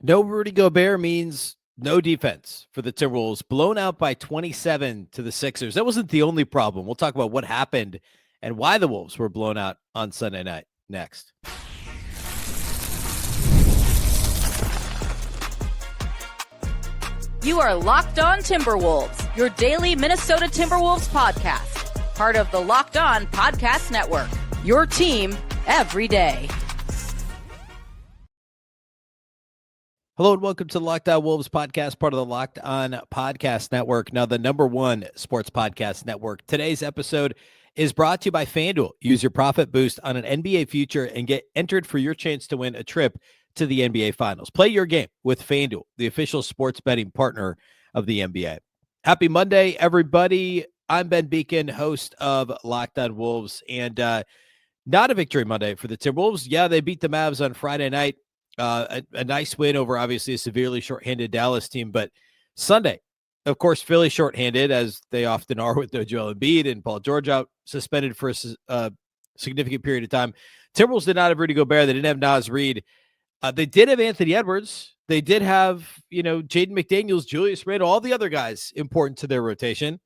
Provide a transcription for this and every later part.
No Rudy Gobert means no defense for the Timberwolves, blown out by 27 to the Sixers. That wasn't the only problem. We'll talk about what happened and why the Wolves were blown out on Sunday night next. You are Locked On Timberwolves, your daily Minnesota Timberwolves podcast, part of the Locked On Podcast Network, your team every day. Hello and welcome to the Locked On Wolves podcast, part of the Locked On Podcast Network, now the number one sports podcast network. Today's episode is brought to you by FanDuel. Use your profit boost on an NBA future and get entered for your chance to win a trip to the NBA Finals. Play your game with FanDuel, the official sports betting partner of the NBA. Happy Monday, everybody. I'm Ben Beecken, host of Locked On Wolves, and not a victory Monday for the Timberwolves. Yeah, they beat the Mavs on Friday night. A nice win over, obviously, a severely shorthanded Dallas team. But Sunday, of course, Philly shorthanded, as they often are with no Joel Embiid and Paul George out, suspended for a significant period of time. Timberwolves did not have Rudy Gobert. They didn't have Naz Reid. They did have Anthony Edwards. They did have, Jaden McDaniels, Julius, Randle, all the other guys important to their rotation.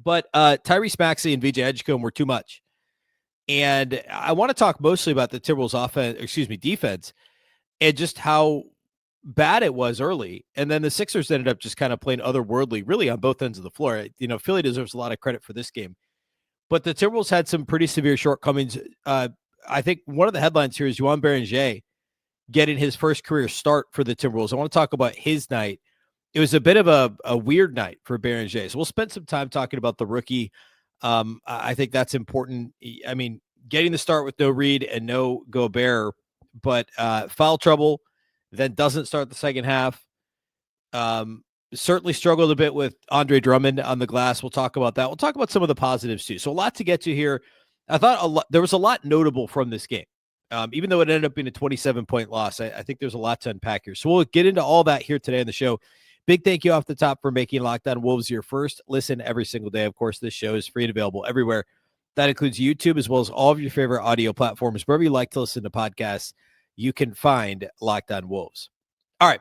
But Tyrese Maxey and VJ Edgecombe were too much. And I want to talk mostly about the Timberwolves defense, and just how bad it was early. And then the Sixers ended up just kind of playing otherworldly, really on both ends of the floor. Philly deserves a lot of credit for this game. But the Timberwolves had some pretty severe shortcomings. I think one of the headlines here is Joan Beringer getting his first career start for the Timberwolves. I want to talk about his night. It was a bit of a weird night for Beringer. So we'll spend some time talking about the rookie. I think that's important. I mean, getting the start with no Reid and no Gobert, but foul trouble, then doesn't start the second half. Certainly struggled a bit with Andre Drummond on the glass. We'll talk about that. We'll talk about some of the positives too. So a lot to get to here. I thought there was a lot notable from this game. Even though it ended up being a 27-point loss, I think there's a lot to unpack here. So we'll get into all that here today on the show. Big thank you off the top for making Locked On Wolves your first listen every single day. Of course, this show is free and available everywhere. That includes YouTube, as well as all of your favorite audio platforms. Wherever you like to listen to podcasts, you can find Locked On Wolves. All right.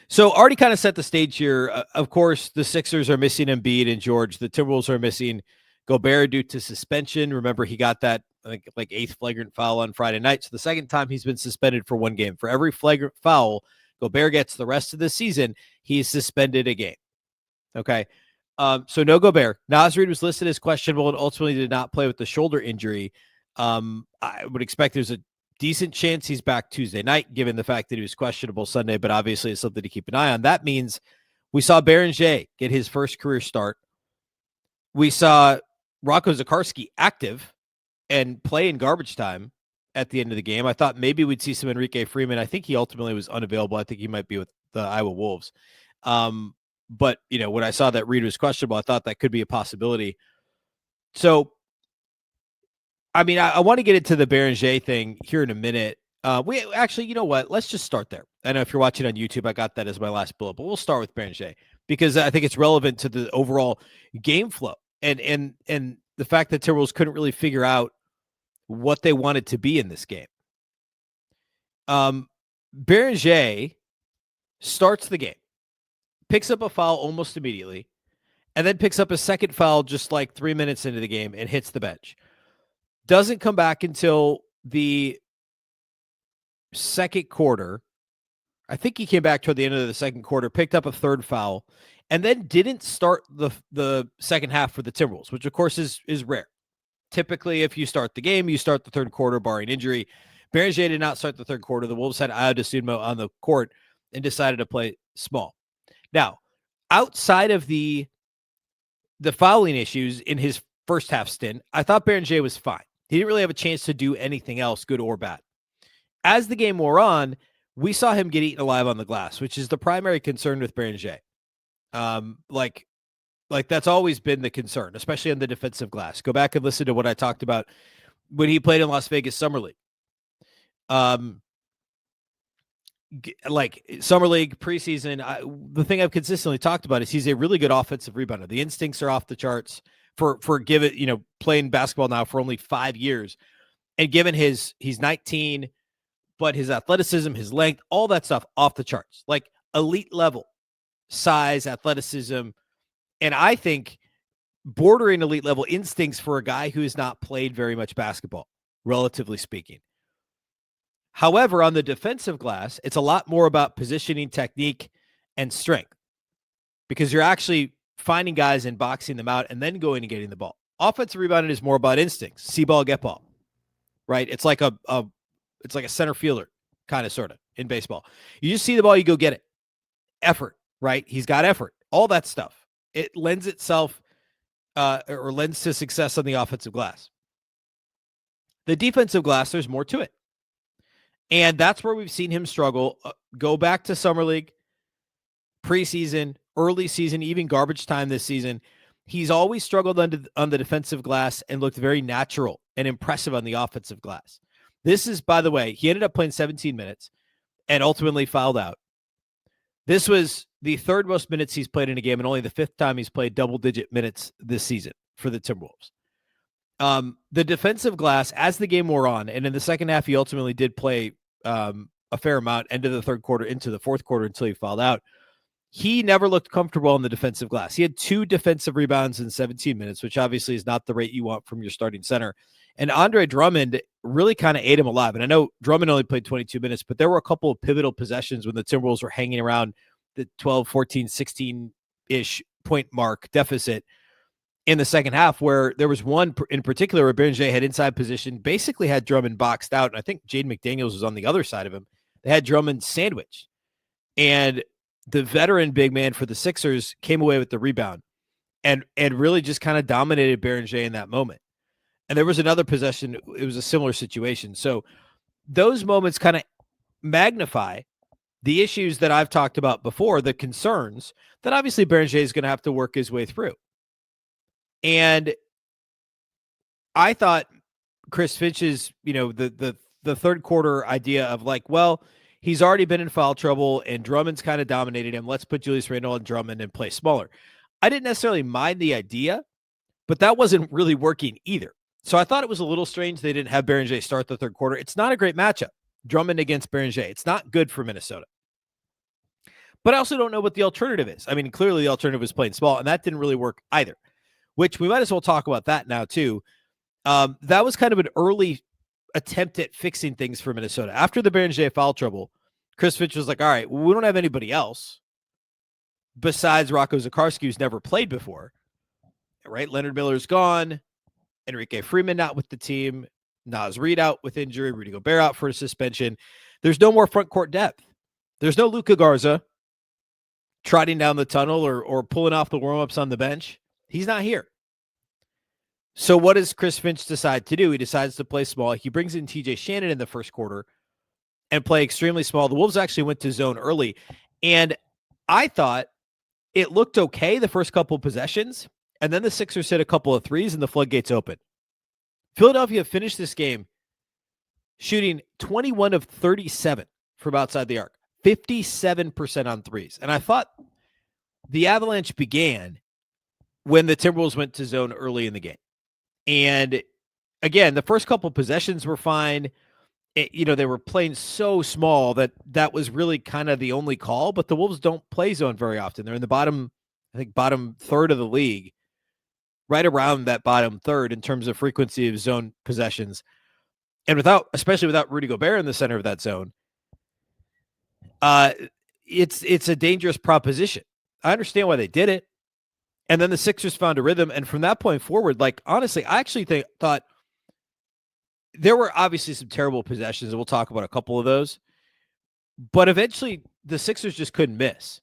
So already kind of set the stage here. Of course, the Sixers are missing Embiid and George. The Timberwolves are missing Gobert due to suspension. Remember, he got that, I think, like 8th flagrant foul on Friday night. So the second time he's been suspended for one game. For every flagrant foul Gobert gets the rest of the season, he's suspended a game. Okay. So no Gobert. Naz Reid was listed as questionable and ultimately did not play with the shoulder injury. I would expect there's a decent chance he's back Tuesday night, given the fact that he was questionable Sunday, but obviously it's something to keep an eye on. That means we saw Beringer get his first career start. We saw Rocco Zikarsky active and play in garbage time at the end of the game. I thought maybe we'd see some Enrique Freeman. I think he ultimately was unavailable. I think he might be with the Iowa Wolves. But, when I saw that Reid was questionable, I thought that could be a possibility. So, I mean, I want to get into the Beringer thing here in a minute. We actually, you know what? Let's just start there. I know if you're watching on YouTube, I got that as my last bullet, but we'll start with Beringer because I think it's relevant to the overall game flow and the fact that Timberwolves couldn't really figure out what they wanted to be in this game. Beringer starts the game, picks up a foul almost immediately, and then picks up a second foul just like 3 minutes into the game and hits the bench. Doesn't come back until the second quarter. I think he came back toward the end of the second quarter, picked up a third foul, and then didn't start the second half for the Timberwolves, which of course is rare. Typically, if you start the game, you start the third quarter, barring injury. Beringer did not start the third quarter. The Wolves had Ayo Dosunmu on the court and decided to play small. Now, outside of the fouling issues in his first half stint, I thought Beringer was fine. He didn't really have a chance to do anything else, good or bad. As the game wore on, we saw him get eaten alive on the glass, which is the primary concern with Beringer. Like that's always been the concern, especially on the defensive glass. Go back and listen to what I talked about when he played in Las Vegas Summer League. Like Summer League preseason, the thing I've consistently talked about is he's a really good offensive rebounder. The instincts are off the charts for playing basketball now for only 5 years. And given he's 19, but his athleticism, his length, all that stuff off the charts, like elite level size, athleticism, and I think bordering elite level instincts for a guy who has not played very much basketball, relatively speaking. However, on the defensive glass, it's a lot more about positioning, technique, and strength because you're actually finding guys and boxing them out and then going and getting the ball. Offensive rebounding is more about instincts. See ball, get ball. Right? It's like a center fielder, kind of, sort of, in baseball. You just see the ball, you go get it. Effort, right? He's got effort. All that stuff. It lends itself or lends to success on the offensive glass. The defensive glass, there's more to it. And that's where we've seen him struggle. Go back to Summer League, preseason, early season, even garbage time this season. He's always struggled on the defensive glass and looked very natural and impressive on the offensive glass. This is, by the way, he ended up playing 17 minutes and ultimately fouled out. This was the third most minutes he's played in a game and only the fifth time he's played double-digit minutes this season for the Timberwolves. The defensive glass, as the game wore on, and in the second half, he ultimately did play a fair amount, end of the third quarter into the fourth quarter until he fouled out. He never looked comfortable on the defensive glass. He had 2 defensive rebounds in 17 minutes, which obviously is not the rate you want from your starting center. And Andre Drummond really kind of ate him alive. And I know Drummond only played 22 minutes, but there were a couple of pivotal possessions when the Timberwolves were hanging around the 12, 14, 16-ish point mark deficit in the second half, where there was one in particular where Beringer had inside position, basically had Drummond boxed out. And I think Jaden McDaniels was on the other side of him. They had Drummond sandwiched. And the veteran big man for the Sixers came away with the rebound and really just kind of dominated Beringer in that moment. And there was another possession. It was a similar situation. So those moments kind of magnify the issues that I've talked about before, the concerns that obviously Beringer is going to have to work his way through. And I thought Chris Finch's, the third quarter idea of like, well, he's already been in foul trouble and Drummond's kind of dominated him. Let's put Julius Randle and Drummond and play smaller. I didn't necessarily mind the idea, but that wasn't really working either. So I thought it was a little strange they didn't have Beringer start the third quarter. It's not a great matchup, Drummond against Beringer. It's not good for Minnesota. But I also don't know what the alternative is. I mean, clearly the alternative was playing small, and that didn't really work either, which we might as well talk about that now too. That was kind of an early attempt at fixing things for Minnesota. After the Beringer foul trouble, Chris Finch was like, all right, well, we don't have anybody else besides Rocco Zakarsky, who's never played before, right? Leonard Miller's gone. Enrique Freeman not with the team. Naz Reid out with injury. Rudy Gobert out for a suspension. There's no more front court depth. There's no Luka Garza trotting down the tunnel or pulling off the warm-ups on the bench. He's not here. So what does Chris Finch decide to do? He decides to play small. He brings in TJ Shannon in the first quarter and play extremely small. The Wolves actually went to zone early, and I thought it looked okay the first couple of possessions, and then the Sixers hit a couple of threes and the floodgates open. Philadelphia finished this game shooting 21 of 37 from outside the arc, 57% on threes. And I thought the avalanche began when the Timberwolves went to zone early in the game. And again, the first couple possessions were fine. They were playing so small that was really kind of the only call, but the Wolves don't play zone very often. They're in the bottom third of the league, right around that bottom third in terms of frequency of zone possessions. And especially without Rudy Gobert in the center of that zone, it's a dangerous proposition. I understand why they did it. And then the Sixers found a rhythm. And from that point forward, like, honestly, I actually thought there were obviously some terrible possessions, and we'll talk about a couple of those. But eventually, the Sixers just couldn't miss.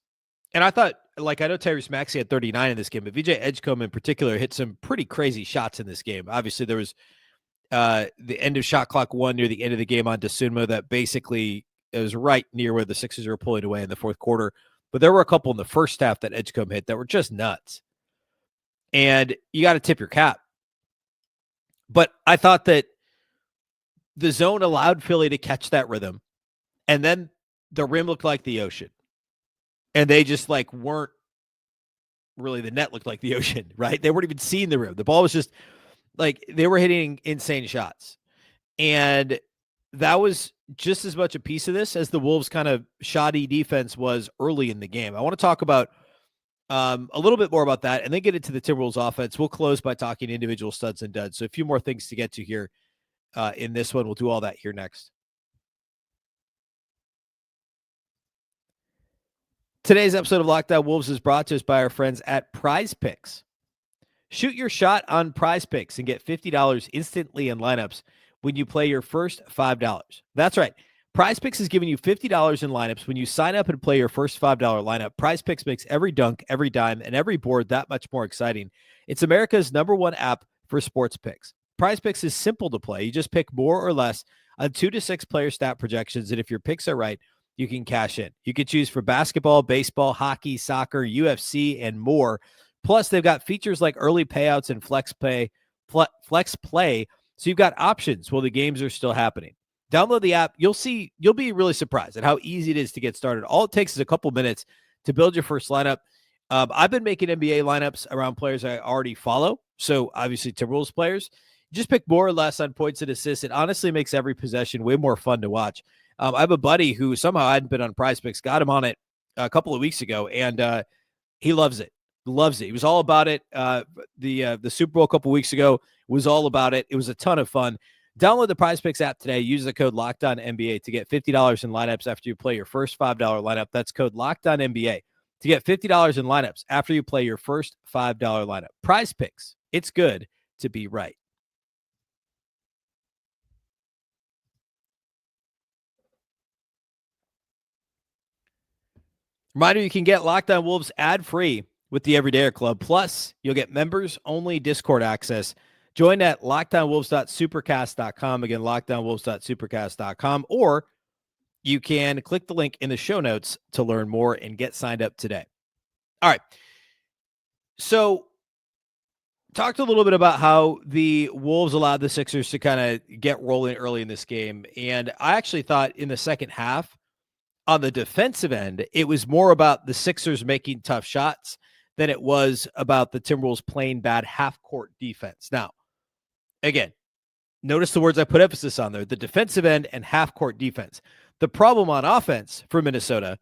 And I thought, like, I know Tyrese Maxey had 39 in this game, but VJ Edgecombe in particular hit some pretty crazy shots in this game. Obviously, there was the end of shot clock 1 near the end of the game on Dosunmu that basically it was right near where the Sixers were pulling away in the fourth quarter. But there were a couple in the first half that Edgecombe hit that were just nuts. And you got to tip your cap. But I thought that the zone allowed Philly to catch that rhythm. And then the rim looked like the ocean. And they just weren't really, the net looked like the ocean, right? They weren't even seeing the rim. The ball was just they were hitting insane shots. And that was just as much a piece of this as the Wolves' kind of shoddy defense was early in the game. I want to talk about a little bit more about that and then get into the Timberwolves offense. We'll close by talking individual studs and duds. So a few more things to get to here in this one. We'll do all that here next. Today's episode of Locked On Wolves is brought to us by our friends at Prize Picks. Shoot your shot on Prize Picks and get $50 instantly in lineups when you play your first $5. That's right. Prize Picks is giving you $50 in lineups when you sign up and play your first $5 lineup. Prize Picks makes every dunk, every dime, and every board that much more exciting. It's America's #1 app for sports picks. Prize Picks is simple to play. You just pick more or less on 2 to 6 player stat projections, and if your picks are right, you can cash in. You can choose for basketball, baseball, hockey, soccer, UFC, and more. Plus, they've got features like early payouts and flex play, so you've got options while the games are still happening. Download the app. You'll be really surprised at how easy it is to get started. All it takes is a couple minutes to build your first lineup. I've been making NBA lineups around players I already follow, so obviously Timberwolves players. Just pick more or less on points and assists. It honestly makes every possession way more fun to watch. I have a buddy who somehow hadn't been on Prize Picks, got him on it a couple of weeks ago, and he loves it. Loves it. He was all about it. The Super Bowl a couple weeks ago was all about it. It was a ton of fun. Download the Prize Picks app today. Use the code LOCKEDONNBA to get $50 in lineups after you play your first $5 lineup. That's code LOCKEDONNBA to get $50 in lineups after you play your first $5 lineup. Prize Picks. It's good to be right. Reminder, you can get Locked On Wolves ad-free with the Everydayer Club. Plus, you'll get members-only Discord access. Join at lockedonwolves.supercast.com. Again, lockedonwolves.supercast.com. Or you can click the link in the show notes to learn more and get signed up today. All right. So, talked a little bit about how the Wolves allowed the Sixers to kind of get rolling early in this game. And I actually thought in the second half, on the defensive end, it was more about the Sixers making tough shots than it was about the Timberwolves playing bad half-court defense. Now, again, notice the words I put emphasis on there, the defensive end and half-court defense. The problem on offense for Minnesota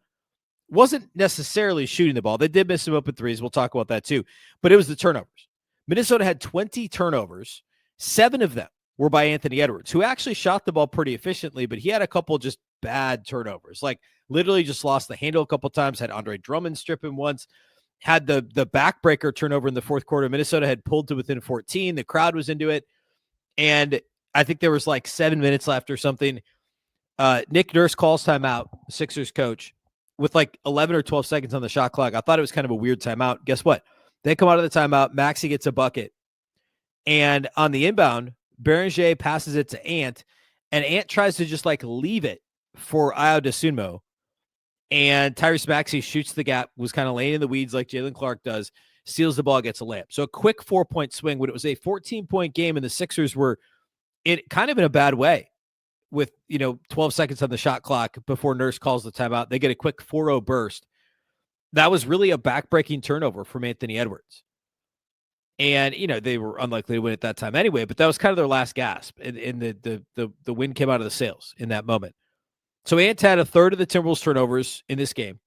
wasn't necessarily shooting the ball. They did miss some open threes. We'll talk about that too. But it was the turnovers. Minnesota had 20 turnovers. 7 of them were by Anthony Edwards, who actually shot the ball pretty efficiently, but he had a couple just bad turnovers. Like literally just lost the handle a couple times, had Andre Drummond strip him once, had the backbreaker turnover in the fourth quarter. Minnesota had pulled to within 14. The crowd was into it. And I think there was like 7 minutes left or something. Nick Nurse calls timeout, Sixers coach, with like 11 or 12 seconds on the shot clock. I thought it was kind of a weird timeout. Guess what? They come out of the timeout. Maxey gets a bucket. And on the inbound, Beringer passes it to Ant, and Ant tries to just like leave it for Ayo Dosunmu. And Tyrese Maxey shoots the gap, was kind of laying in the weeds like Jalen Clark does, steals the ball, gets a layup. So a quick 4-point swing when it was a 14-point game, and the Sixers were kind of in a bad way with 12 seconds on the shot clock before Nurse calls the timeout. They get a quick 4-0 burst. That was really a backbreaking turnover from Anthony Edwards. And, they were unlikely to win at that time anyway, but that was kind of their last gasp. And the wind came out of the sails in that moment. So Ant had a third of the Timberwolves turnovers in this game.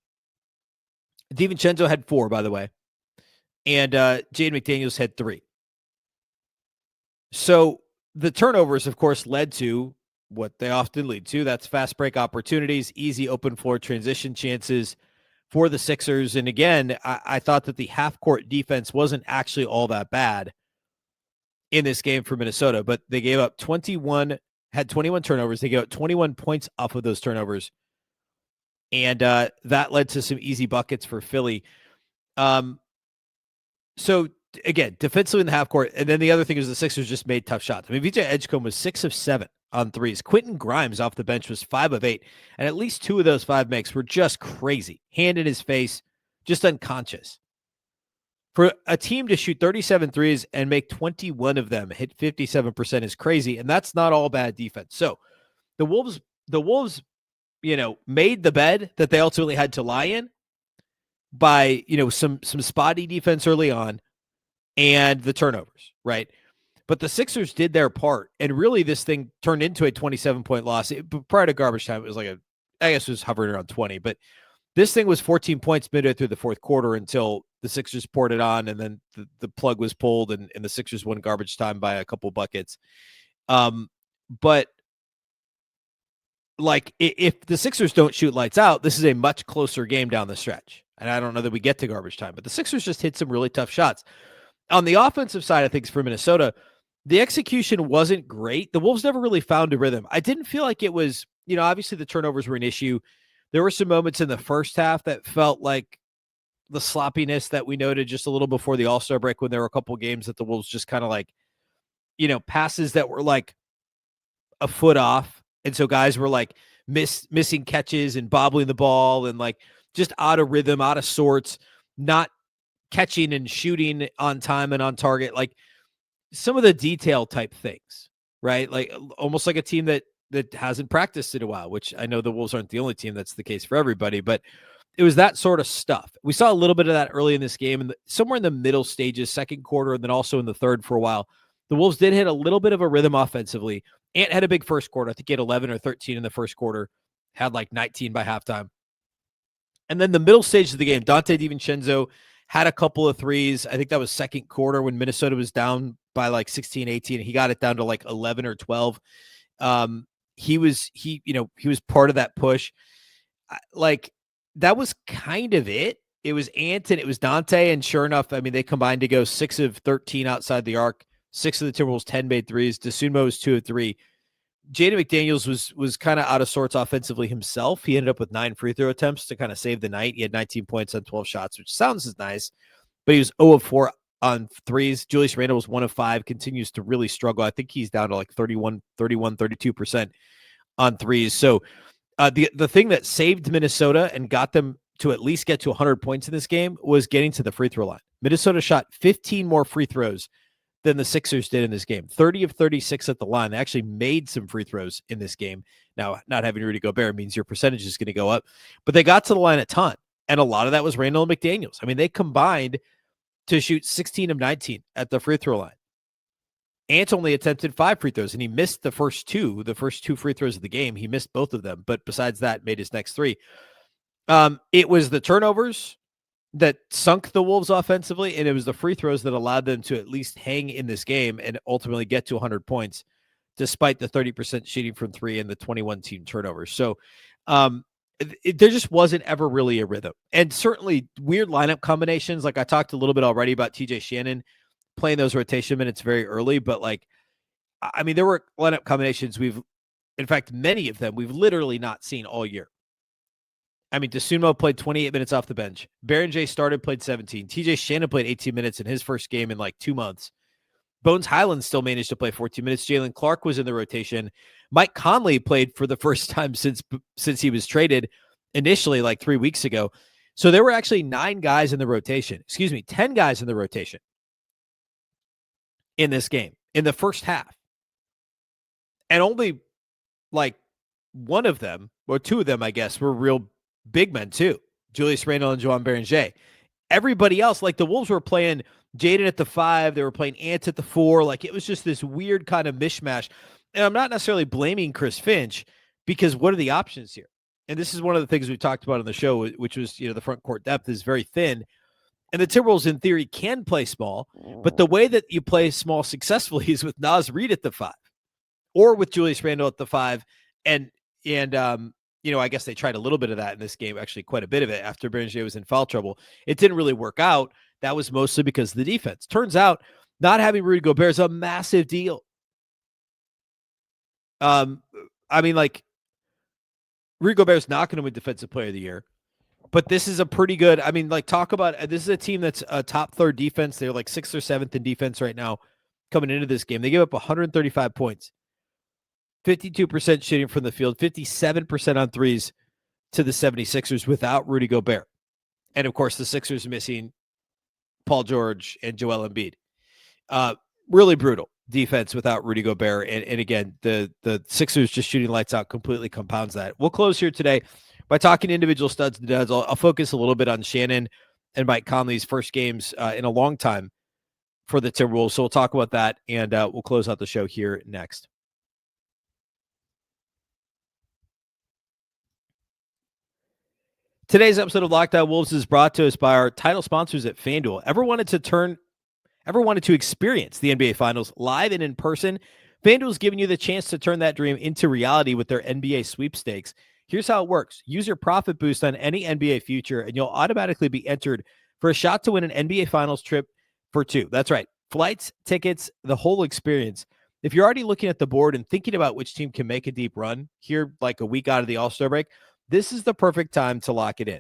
DiVincenzo had 4, by the way. And Jaden McDaniels had 3. So the turnovers, of course, led to what they often lead to. That's fast break opportunities, easy open floor transition chances for the Sixers. And again, I thought that the half-court defense wasn't actually all that bad in this game for Minnesota, but they gave up 21 turnovers. They gave up 21 points off of those turnovers. And that led to some easy buckets for Philly. So again, defensively in the half court. And then the other thing is the Sixers just made tough shots. I mean, VJ Edgecombe was 6 of 7 on threes. Quentin Grimes off the bench was 5 of 8. And at least 2 of those 5 makes were just crazy. Hand in his face, just unconscious. For a team to shoot 37 threes and make 21 of them hit 57% is crazy. And that's not all bad defense. So the Wolves, made the bed that they ultimately had to lie in by, some spotty defense early on and the turnovers, right? But the Sixers did their part, and really this thing turned into a 27-point loss. Prior to garbage time, it was I guess it was hovering around 20, but this thing was 14 points midway through the fourth quarter until the Sixers poured it on, and then the plug was pulled, and the Sixers won garbage time by a couple buckets. But if the Sixers don't shoot lights out, this is a much closer game down the stretch. And I don't know that we get to garbage time, but the Sixers just hit some really tough shots. On the offensive side of things for Minnesota, the execution wasn't great. The Wolves never really found a rhythm. I didn't feel like it was, obviously the turnovers were an issue. There were some moments in the first half that felt like the sloppiness that we noted just a little before the All-Star break, when there were a couple games that the Wolves just kind of passes that were a foot off. And so guys were missing catches and bobbling the ball and just out of rhythm, out of sorts, not catching and shooting on time and on target. Some of the detail type things, right? Almost like a team that hasn't practiced in a while, which I know the Wolves aren't the only team that's the case for everybody, but it was that sort of stuff. We saw a little bit of that early in this game, and somewhere in the middle stages, second quarter, and then also in the third for a while. The Wolves did hit a little bit of a rhythm offensively. Ant had a big first quarter. I think he had 11 or 13 in the first quarter, had 19 by halftime. And then the middle stage of the game, Dante DiVincenzo had a couple of threes. I think that was second quarter when Minnesota was down by 16, 18. He got it down to 11 or 12. He was part of that push. That was kind of it. It was Ant and it was Dante. And sure enough, they combined to go 6 of 13 outside the arc. 6 of the Timberwolves, 10 made threes. DeSumo was 2 of 3. Jaden McDaniels was kind of out of sorts offensively himself. He ended up with 9 free throw attempts to kind of save the night. He had 19 points on 12 shots, which sounds nice, but he was 0 of 4 on threes. Julius Randle was 1 of 5, continues to really struggle. I think he's down to 32% on threes. So the thing that saved Minnesota and got them to at least get to 100 points in this game was getting to the free throw line. Minnesota shot 15 more free throws than the Sixers did in this game. 30 of 36 at the line. They actually made some free throws in this game. Now, not having Rudy Gobert means your percentage is going to go up, but they got to the line a ton. And a lot of that was Randle and McDaniels. They combined to shoot 16 of 19 at the free throw line. Ant only attempted 5 free throws, and he missed the first two free throws of the game. He missed both of them, but besides that, made his next 3. It was the turnovers that sunk the Wolves offensively, and it was the free throws that allowed them to at least hang in this game and ultimately get to 100 points, despite the 30% shooting from 3 and the 21 team turnovers. So there just wasn't ever really a rhythm. And certainly weird lineup combinations. I talked a little bit already about TJ Shannon playing those rotation minutes very early, but there were lineup combinations in fact, many of them we've literally not seen all year. DeSumo played 28 minutes off the bench. Beringer started, played 17. TJ Shannon played 18 minutes in his first game in 2 months. Bones Highland still managed to play 14 minutes. Jalen Clark was in the rotation. Mike Conley played for the first time since he was traded initially 3 weeks ago. So there were actually 9 guys in the rotation. 10 guys in the rotation in this game in the first half. And only one of them, or 2 of them, I guess, were real big men too. Julius Randle and Joan Beringer. Everybody else, the Wolves were playing Jaden at the 5. They were playing Ant at the 4. It was just this weird kind of mishmash. And I'm not necessarily blaming Chris Finch, because what are the options here? And this is one of the things we talked about on the show, which was, the front court depth is very thin. And the Timberwolves, in theory, can play small, but the way that you play small successfully is with Naz Reid at the 5 or with Julius Randle at the 5. And I guess they tried a little bit of that in this game, actually quite a bit of it, after Beringer was in foul trouble. It didn't really work out. That was mostly because of the defense. Turns out not having Rudy Gobert is a massive deal. Rudy Gobert's not going to win Defensive Player of the Year, but this is a pretty good, talk about, this is a team that's a top 3rd defense. They're 6th or 7th in defense right now coming into this game. They gave up 135 points. 52% shooting from the field, 57% on threes to the 76ers without Rudy Gobert. And, of course, the Sixers missing Paul George and Joel Embiid. Really brutal defense without Rudy Gobert. And again, the Sixers just shooting lights out completely compounds that. We'll close here today by talking individual studs and duds. I'll focus a little bit on Shannon and Mike Conley's first games in a long time for the Timberwolves. So we'll talk about that, and we'll close out the show here next. Today's episode of Locked On Wolves is brought to us by our title sponsors at FanDuel. Ever wanted to experience the NBA Finals live and in person? FanDuel's giving you the chance to turn that dream into reality with their NBA sweepstakes. Here's how it works. Use your profit boost on any NBA future, and you'll automatically be entered for a shot to win an NBA Finals trip for two. That's right. Flights, tickets, the whole experience. If you're already looking at the board and thinking about which team can make a deep run here, like a week out of the All-Star break, this is the perfect time to lock it in.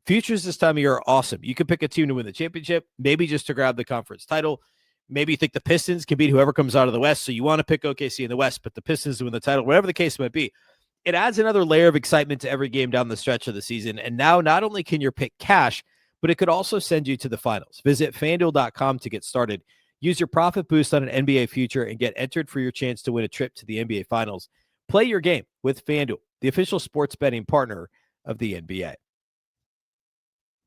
Futures this time of year are awesome. You can pick a team to win the championship, maybe just to grab the conference title. Maybe you think the Pistons can beat whoever comes out of the West, so you want to pick OKC in the West, but the Pistons to win the title, whatever the case might be. It adds another layer of excitement to every game down the stretch of the season, and now not only can your pick cash, but it could also send you to the finals. Visit FanDuel.com to get started. Use your profit boost on an NBA future and get entered for your chance to win a trip to the NBA Finals. Play your game with FanDuel, the official sports betting partner of the NBA.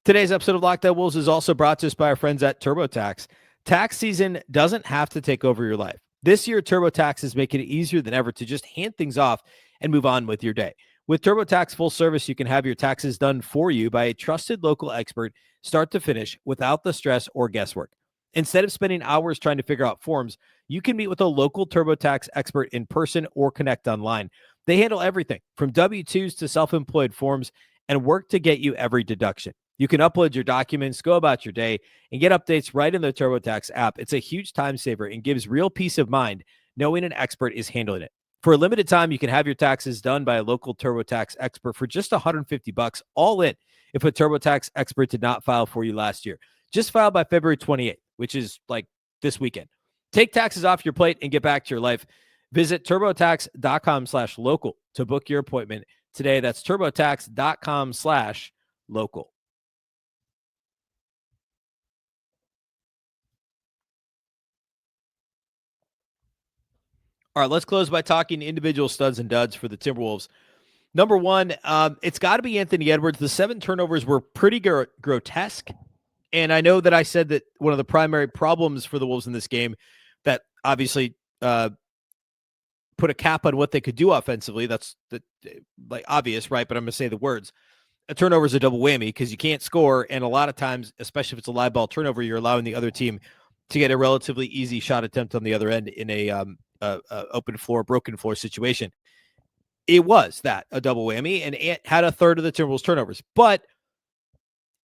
Today's episode of Locked On Wolves is also brought to us by our friends at TurboTax. Tax season doesn't have to take over your life. This year, TurboTax is making it easier than ever to just hand things off and move on with your day. With TurboTax full service, you can have your taxes done for you by a trusted local expert, start to finish, without the stress or guesswork. Instead of spending hours trying to figure out forms, you can meet with a local TurboTax expert in person or connect online. They handle everything from W-2s to self-employed forms and work to get you every deduction. You can upload your documents, go about your day, and get updates right in the TurboTax app. It's a huge time saver and gives real peace of mind knowing an expert is handling it. For a limited time, you can have your taxes done by a local TurboTax expert for just $150 all in if a TurboTax expert did not file for you last year. Just file by February 28th, which is like this weekend. Take taxes off your plate and get back to your life. Visit TurboTax.com/local to book your appointment today. That's TurboTax.com/local. All right, let's close by talking individual studs and duds for the Timberwolves. Number one, it's got to be Anthony Edwards. The 7 turnovers were pretty grotesque. And I know that I said that one of the primary problems for the Wolves in this game that obviously put a cap on what they could do offensively. That's like obvious, right? But I'm going to say the words. A turnover is a double whammy because you can't score. And a lot of times, especially if it's a live ball turnover, you're allowing the other team to get a relatively easy shot attempt on the other end in a open floor, broken floor situation. It was a double whammy, and Ant had a third of the Timberwolves turnovers. But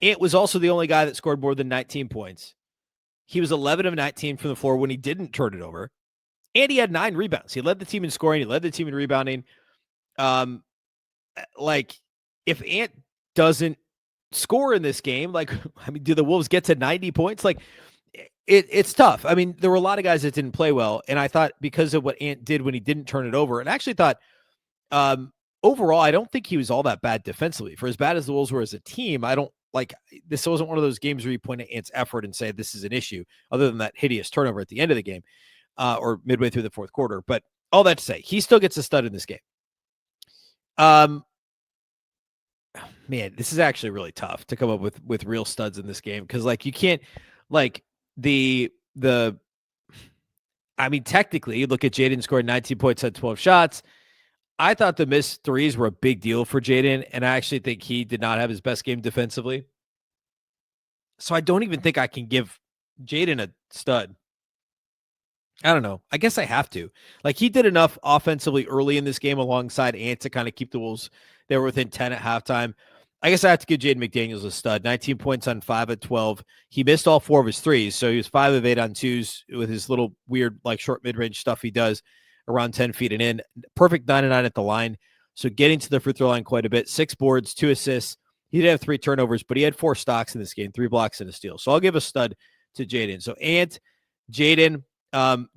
Ant was also the only guy that scored more than 19 points. He was 11 of 19 from the floor when he didn't turn it over. And he had 9 rebounds. He led the team in scoring. He led the team in rebounding. Like, if Ant doesn't score in this game, like, I mean, do the Wolves get to 90 points? Like, it's tough. I mean, there were a lot of guys that didn't play well. And I thought because of what Ant did when he didn't turn it over, and I actually thought overall, I don't think he was all that bad defensively. For as bad as the Wolves were as a team, I don't like this wasn't one of those games where you point at Ant's effort and say this is an issue, other than that hideous turnover at the end of the game or midway through the fourth quarter. But all that to say, he still gets a stud in this game. Man, this is actually really tough to come up with real studs in this game because, like, you can't like I mean, technically, you look at Jaden scored 19 points, had 12 shots. I thought the missed threes were a big deal for Jaden, and I actually think he did not have his best game defensively. So I don't even think I can give Jaden a stud. I don't know. I guess I have to. Like, he did enough offensively early in this game alongside Ant to kind of keep the Wolves. They were within 10 at halftime. I guess I have to give Jaden McDaniels a stud. 19 points on 5 of 12. He missed all 4 of his threes, so he was 5 of 8 on 2s with his little weird, like, short mid-range stuff he does around 10 feet and in. Perfect 9 and 9 at the line. So getting to the free throw line quite a bit. 6 boards, 2 assists. He did have 3 turnovers, but he had 4 stocks in this game, 3 blocks and a steal. So I'll give a stud to Jaden. So Ant, Jaden,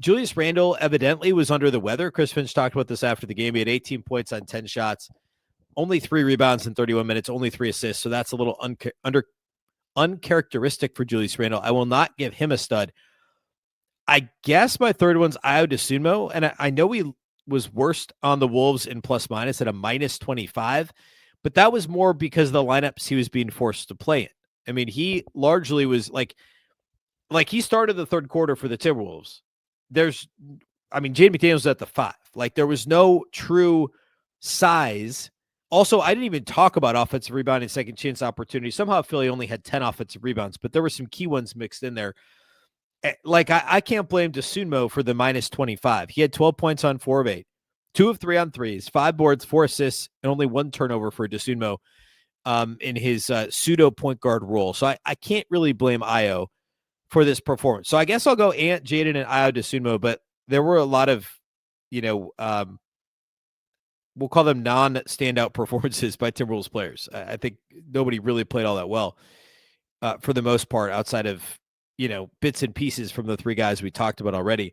Julius Randle evidently was under the weather. Chris Finch talked about this after the game. He had 18 points on 10 shots, only 3 rebounds in 31 minutes, only 3 assists. So that's a little uncharacteristic for Julius Randle. I will not give him a stud. I guess my third one's Ayo Dosunmu, and I know he was worst on the Wolves in plus minus at a minus 25, but that was more because of the lineups he was being forced to play in. I mean, he largely was like, like he started the third quarter for the Timberwolves. Jaden McDaniels was at the 5. Like there was no true size. Also, I didn't even talk about offensive rebounding, second chance opportunities. Somehow Philly only had 10 offensive rebounds, but there were some key ones mixed in there. Like I can't blame Dosunmu for the minus 25. He had 12 points on 4 of 8, 2 of 3 on threes, 5 boards, 4 assists, and only 1 turnover for Dosunmu in his pseudo point guard role. So I can't really blame Io for this performance. So I guess I'll go Ant, Jaden, and Io Dosunmu, but there were a lot of, we'll call them non-standout performances by Timberwolves players. I think nobody really played all that well for the most part, outside of, bits and pieces from the 3 guys we talked about already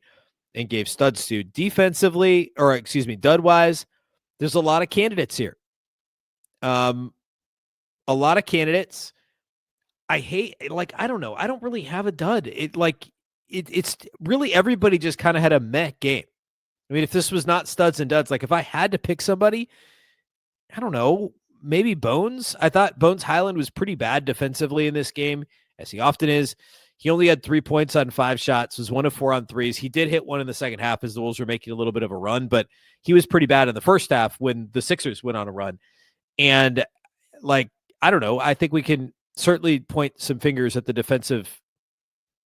and gave studs to. Defensively, dud-wise, there's a lot of candidates here. A lot of candidates. I don't know. I don't really have a dud. It's really everybody just kind of had a meh game. I mean, if this was not studs and duds, like if I had to pick somebody, I don't know, maybe Bones. I thought Bones Highland was pretty bad defensively in this game, as he often is. He only had 3 points on 5 shots, was 1 of 4 on threes. He did hit one in the second half as the Wolves were making a little bit of a run, but he was pretty bad in the first half when the Sixers went on a run. And I don't know. I think we can certainly point some fingers at the defensive.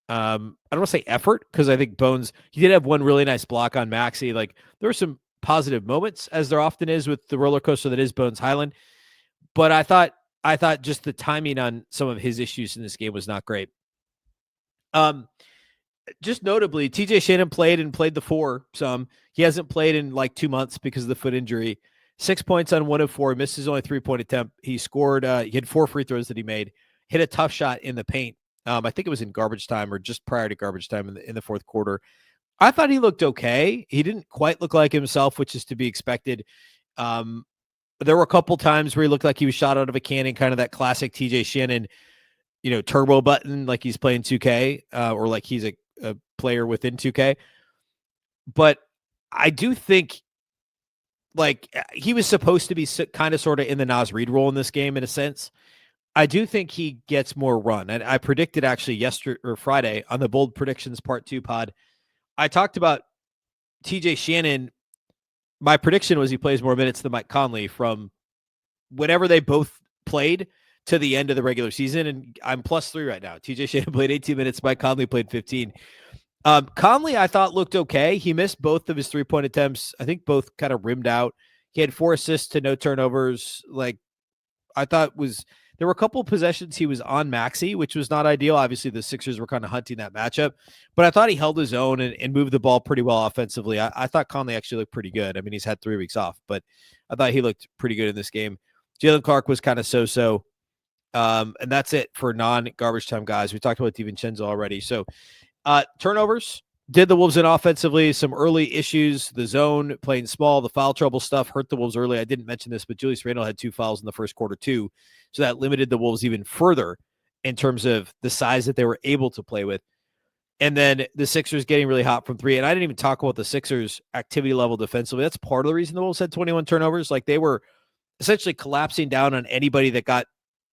I don't want to say effort, because I think Bones, he did have one really nice block on Maxey. Like there were some positive moments, as there often is with the roller coaster that is Bones Highland. But I thought just the timing on some of his issues in this game was not great. Just notably, TJ Shannon played the 4 some. He hasn't played in like 2 months because of the foot injury. 6 points on 1 of 4, missed his only 3-point attempt. He scored, he had 4 free throws that he made, hit a tough shot in the paint. I think it was in garbage time or just prior to garbage time in the fourth quarter. I thought he looked okay. He didn't quite look like himself, which is to be expected. There were a couple times where he looked like he was shot out of a cannon, kind of that classic TJ Shannon, turbo button, like he's playing 2K or like he's a player within 2K. But I do think he was supposed to be kind of sort of in the Naz Reid role in this game in a sense. I do think he gets more run. And I predicted actually yesterday or Friday on the Bold Predictions Part 2 pod. I talked about TJ Shannon. My prediction was he plays more minutes than Mike Conley from whenever they both played to the end of the regular season. And I'm +3 right now. TJ Shannon played 18 minutes. Mike Conley played 15. Conley, I thought, looked okay. He missed both of his 3-point attempts. I think both kind of rimmed out. He had 4 assists to no turnovers. I thought there were a couple of possessions he was on Maxey, which was not ideal. Obviously, the Sixers were kind of hunting that matchup, but I thought he held his own and moved the ball pretty well offensively. I thought Conley actually looked pretty good. I mean, he's had 3 weeks off, but I thought he looked pretty good in this game. Jalen Clark was kind of so-so. And that's it for non-garbage time guys. We talked about DiVincenzo already. So turnovers did the Wolves in offensively. Some early issues, the zone, playing small, the foul trouble stuff hurt the Wolves early. I didn't mention this, but Julius Randle had 2 fouls in the first quarter too. So that limited the Wolves even further in terms of the size that they were able to play with. And then the Sixers getting really hot from 3. And I didn't even talk about the Sixers activity level defensively. That's part of the reason the Wolves had 21 turnovers. Like they were essentially collapsing down on anybody that got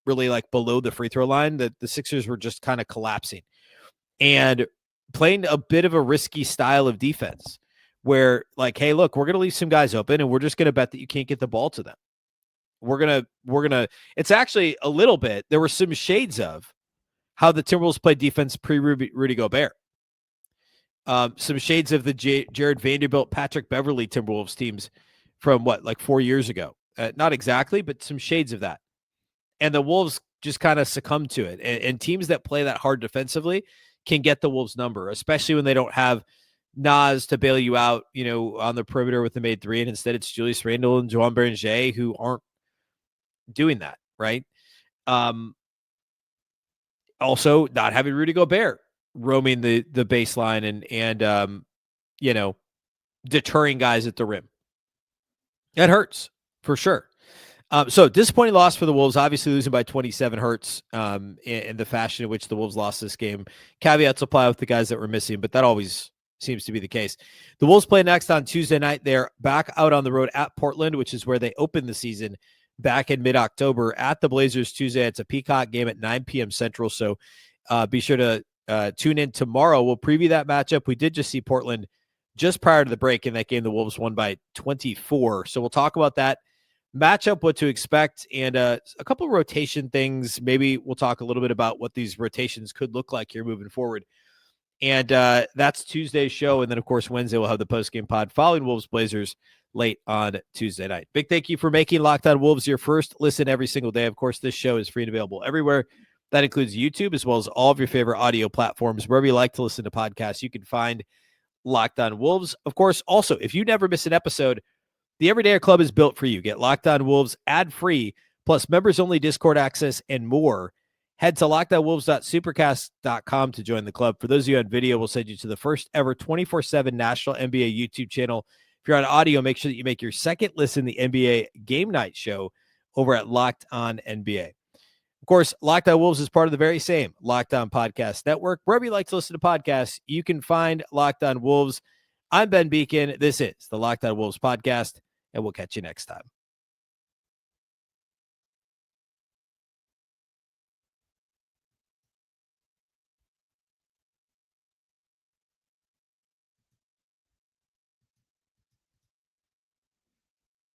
really below the free throw line. That the Sixers were just kind of collapsing and playing a bit of a risky style of defense where hey, look, we're going to leave some guys open and we're just going to bet that you can't get the ball to them. We're going to, it's actually a little bit, there were some shades of how the Timberwolves played defense pre-Rudy Gobert. Some shades of the Jared Vanderbilt, Patrick Beverly Timberwolves teams from 4 years ago. Not exactly, but some shades of that. And the Wolves just kind of succumbed to it. And teams that play that hard defensively can get the Wolves number, especially when they don't have Naz to bail you out, on the perimeter with the made 3. And instead it's Julius Randle and Joan Beringer who aren't doing that. Right. Also not having Rudy Gobert roaming the baseline and deterring guys at the rim. That hurts for sure. So disappointing loss for the Wolves, obviously losing by 27 hurts in the fashion in which the Wolves lost this game. Caveats apply with the guys that were missing, but that always seems to be the case. The Wolves play next on Tuesday night. They're back out on the road at Portland, which is where they opened the season back in mid-October at the Blazers Tuesday. It's a Peacock game at 9 p.m. Central, so be sure to tune in tomorrow. We'll preview that matchup. We did just see Portland just prior to the break in that game. The Wolves won by 24. So we'll talk about that matchup, what to expect, and a couple of rotation things. Maybe we'll talk a little bit about what these rotations could look like here moving forward. And that's Tuesday's show. And then, of course, Wednesday we'll have the postgame pod following Wolves Blazers late on Tuesday night. Big thank you for making Locked On Wolves your first listen every single day. Of course, this show is free and available everywhere. That includes YouTube as well as all of your favorite audio platforms. Wherever you like to listen to podcasts, you can find Locked On Wolves. Of course, also, if you never miss an episode, the Everydayer Club is built for you. Get Locked On Wolves ad-free, plus members-only Discord access and more. Head to lockedonwolves.supercast.com to join the club. For those of you on video, we'll send you to the first ever 24/7 National NBA YouTube channel. If you're on audio, make sure that you make your second listen the NBA Game Night Show over at Locked On NBA. Of course, Locked On Wolves is part of the very same Locked On Podcast Network. Wherever you like to listen to podcasts, you can find Locked On Wolves. I'm Ben Beecken. This is the Locked On Wolves podcast, and we'll catch you next time.